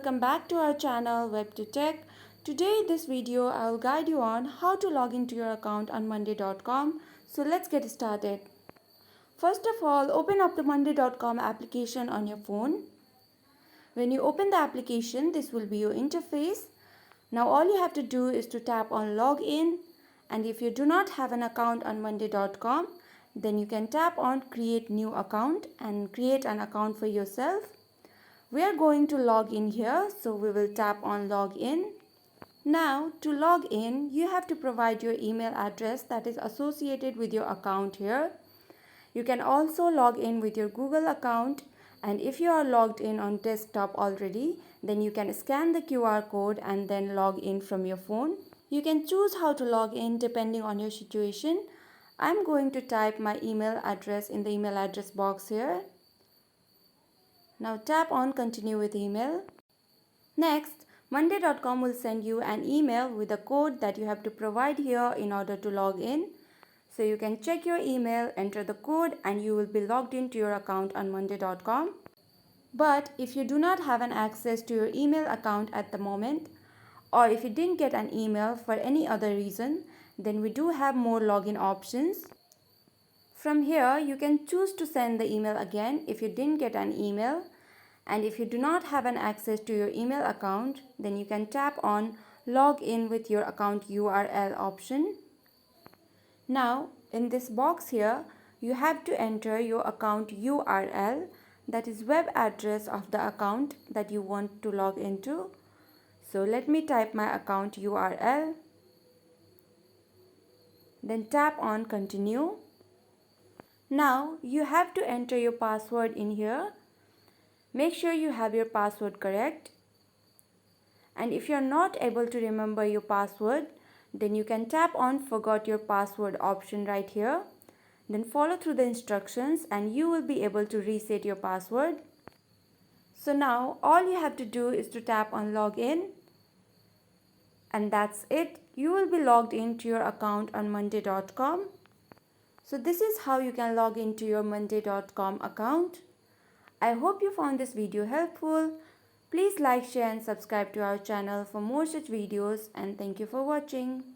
welcome back to our channel WebToTech. Today in this video I will guide you on how to log into your account on monday.com. So let's get started. First of all, open up the monday.com application on your phone. When you open the application, this will be your interface. Now all you have to do is to tap on login, and if you do not have an account on monday.com, then you can tap on create new account and create an account for yourself. We are going to log in here, so we will tap on login. Now to log in, you have to provide your email address that is associated with your account here. You can also log in with your Google account, and if you are logged in on desktop already, then you can scan the QR code and then log in from your phone. You can choose how to log in depending on your situation. I'm going to type my email address in the email address box here. Now tap on continue with email. Next, monday.com will send you an email with a code that you have to provide here in order to log in. So you can check your email, enter the code, and you will be logged into your account on monday.com. But if you do not have an access to your email account at the moment, or if you didn't get an email for any other reason, then we do have more login options. From here, you can choose to send the email again if you didn't get an email. And if you do not have an access to your email account, then you can tap on log in with your account URL option. Now, in this box here, you have to enter your account URL, that is web address of the account that you want to log into. So let me type my account URL. Then tap on continue. Now you have to enter your password in here. Make sure you have your password correct. And if you're not able to remember your password, then you can tap on forgot your password option right here. Then follow through the instructions and you will be able to reset your password. So now all you have to do is to tap on login. And that's it. You will be logged into your account on monday.com. So this is how you can log into your monday.com account. I hope you found this video helpful. Please like, share and subscribe to our channel for more such videos, and thank you for watching.